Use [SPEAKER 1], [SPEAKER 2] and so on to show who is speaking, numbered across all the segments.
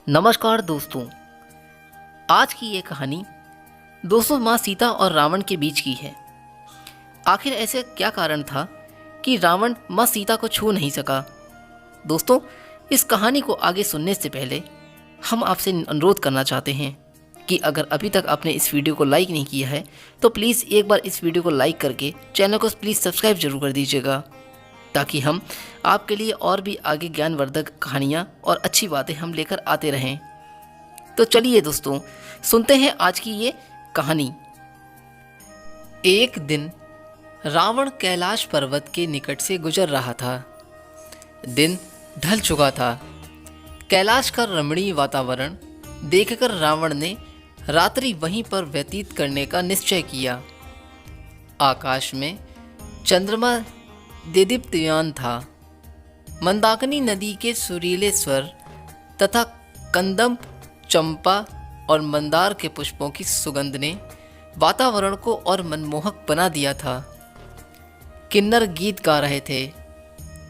[SPEAKER 1] नमस्कार दोस्तों। आज की ये कहानी दोस्तों माँ सीता और रावण के बीच की है। आखिर ऐसे क्या कारण था कि रावण माँ सीता को छू नहीं सका। दोस्तों, इस कहानी को आगे सुनने से पहले हम आपसे अनुरोध करना चाहते हैं कि अगर अभी तक आपने इस वीडियो को लाइक नहीं किया है तो प्लीज़ एक बार इस वीडियो को लाइक करके चैनल को प्लीज़ सब्सक्राइब जरूर कर दीजिएगा, ताकि हम आपके लिए और भी आगे ज्ञानवर्धक कहानियाँ और अच्छी बातें हम लेकर आते रहें। तो चलिए दोस्तों, सुनते हैं आज की ये कहानी। एक दिन रावण कैलाश पर्वत के निकट से गुजर रहा था। दिन ढल चुका था। कैलाश का रमणीय वातावरण देखकर रावण ने रात्रि वहीं पर व्यतीत करने का निश्चय किया। आकाश में चंद्रमा देदीप्यमान था। मंदाकिनी नदी के सुरीले स्वर तथा कंदम, चंपा और मंदार के पुष्पों की सुगंध ने वातावरण को और मनमोहक बना दिया था। किन्नर गीत गा रहे थे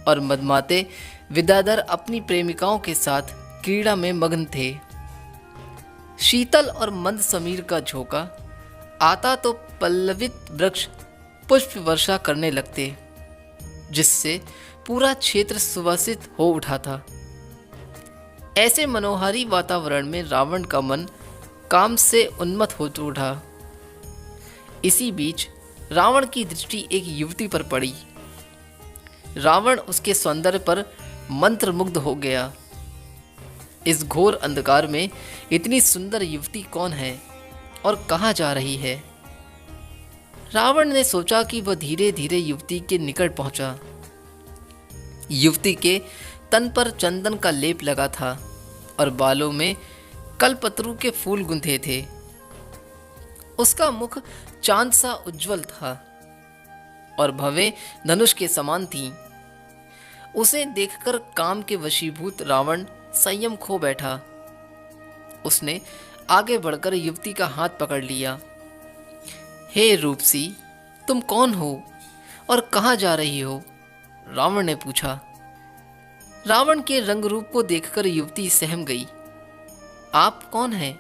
[SPEAKER 1] और मदमाते विद्याधर अपनी प्रेमिकाओं के साथ क्रीड़ा में मग्न थे। शीतल और मंद समीर का झोंका आता तो पल्लवित वृक्ष पुष्प वर्षा करने लगते, जिससे पूरा क्षेत्र सुवासित हो उठा था। ऐसे मनोहारी वातावरण में रावण का मन काम से उन्मत्त हो उठा। इसी बीच रावण की दृष्टि एक युवती पर पड़ी। रावण उसके सौंदर्य पर मंत्रमुग्ध हो गया। इस घोर अंधकार में इतनी सुंदर युवती कौन है और कहाँ जा रही है? रावण ने सोचा कि वह धीरे धीरे युवती के निकट पहुंचा। युवती के तन पर चंदन का लेप लगा था और बालों में कल्पतरु के फूल गुंथे थे। उसका मुख चांद सा उज्जवल था और भवें धनुष के समान थी। उसे देखकर काम के वशीभूत रावण संयम खो बैठा। उसने आगे बढ़कर युवती का हाथ पकड़ लिया। हे रूपसी, तुम कौन हो और कहाँ जा रही हो? रावण ने पूछा। रावण के रंग रूप को देखकर युवती सहम गई। आप कौन हैं?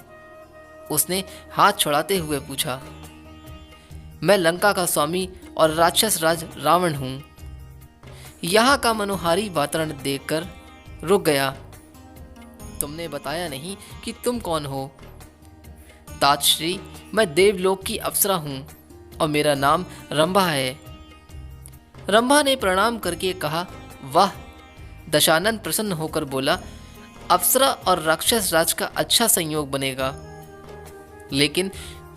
[SPEAKER 1] उसने हाथ छुड़ाते हुए पूछा। मैं लंका का स्वामी और राक्षस राज रावण हूं। यहाँ का मनोहारी वातावरण देखकर रुक गया। तुमने बताया नहीं कि तुम कौन हो। ताजश्री, मैं देवलोक की अप्सरा हूं और मेरा नाम रंभा है। रंभा ने प्रणाम करके कहा, वाह। दशानन प्रसन्न होकर बोला, अप्सरा और राक्षस राज का अच्छा संयोग बनेगा। लेकिन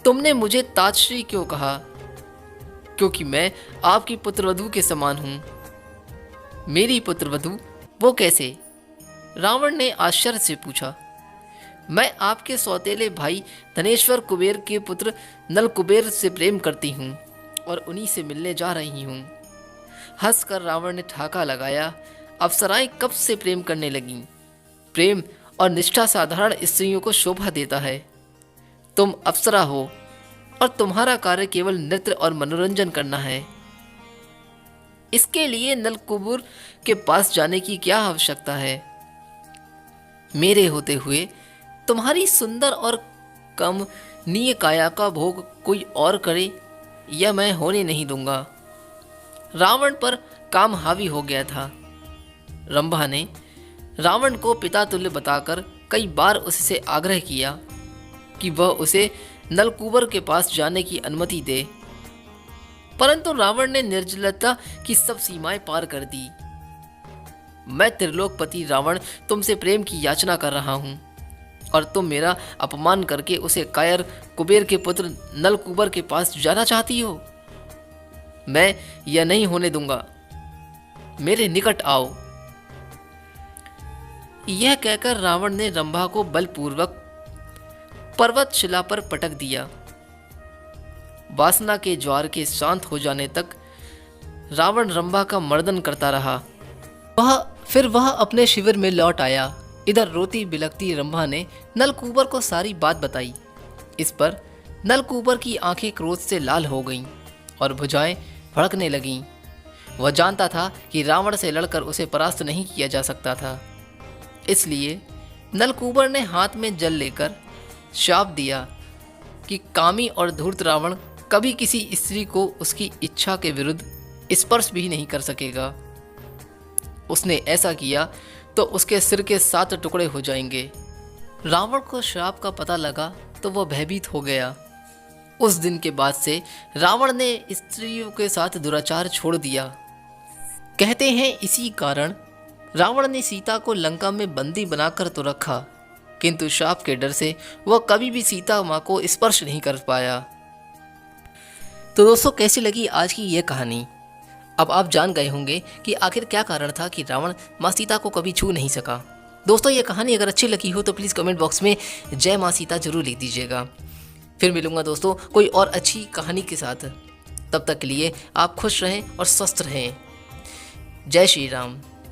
[SPEAKER 1] तुमने मुझे ताजश्री क्यों कहा? क्योंकि मैं आपकी पुत्रवधू के समान हूं। मेरी पुत्रवधू? वो कैसे? रावण ने आश्चर्य से पूछा। मैं आपके सौतेले भाई धनेश्वर कुबेर के पुत्र नल कुबेर से प्रेम करती हूँ और उन्हीं से मिलने जा रही हूँ। हंसकर रावण ने ठाका लगाया। अप्सराएं कब से प्रेम करने लगीं? प्रेम और निष्ठा साधारण स्त्रियों को शोभा देता है। तुम अप्सरा हो और तुम्हारा कार्य केवल नृत्य और मनोरंजन करना है। इसके लिए नलकुबेर के पास जाने की क्या आवश्यकता है? मेरे होते हुए तुम्हारी सुंदर और कमनीय काया का भोग कोई और करे, यह मैं होने नहीं दूंगा। रावण पर काम हावी हो गया था। रंभा ने रावण को पिता तुल्य बताकर कई बार उससे आग्रह किया कि वह उसे नलकुबर के पास जाने की अनुमति दे, परंतु रावण ने निर्जलता की सब सीमाएं पार कर दी। मैं त्रिलोकपति रावण तुमसे प्रेम की याचना कर रहा हूं और तुम मेरा अपमान करके उसे कायर कुबेर के पुत्र नलकुबर के पास जाना चाहती हो। मैं यह नहीं होने दूंगा। मेरे निकट आओ। यह कहकर रावण ने रंभा को बलपूर्वक पर्वत शिला पर पटक दिया। वासना के ज्वार के शांत हो जाने तक रावण रंभा का मर्दन करता रहा। फिर वह अपने शिविर में लौट आया। इधर रोती बिलखती रंभा ने नलकुबर को सारी बात बताई। इस पर नलकुबर की आंखें क्रोध से लाल हो गईं और भुजाएं भड़कने लगीं। वह जानता था कि रावण से लड़कर उसे परास्त नहीं किया जा सकता था, इसलिए नलकूबर ने हाथ में जल लेकर शाप दिया कि कामी और धूर्त रावण कभी किसी स्त्री को उसकी इच्छा के विरुद्ध स्पर्श भी नहीं कर सकेगा। उसने ऐसा किया तो उसके सिर के 7 टुकड़े हो जाएंगे। रावण को श्राप का पता लगा तो वह भयभीत हो गया। उस दिन के बाद से रावण ने स्त्रियों के साथ दुराचार छोड़ दिया। कहते हैं इसी कारण रावण ने सीता को लंका में बंदी बनाकर तो रखा, किंतु शाप के डर से वह कभी भी सीता माँ को स्पर्श नहीं कर पाया। तो दोस्तों, कैसी लगी आज की ये कहानी? अब आप जान गए होंगे कि आखिर क्या कारण था कि रावण माँ सीता को कभी छू नहीं सका। दोस्तों, ये कहानी अगर अच्छी लगी हो तो प्लीज़ कमेंट बॉक्स में जय माँ सीता जरूर लिख दीजिएगा। फिर मिलूंगा दोस्तों कोई और अच्छी कहानी के साथ। तब तक के लिए आप खुश रहें और स्वस्थ रहें। जय श्री राम।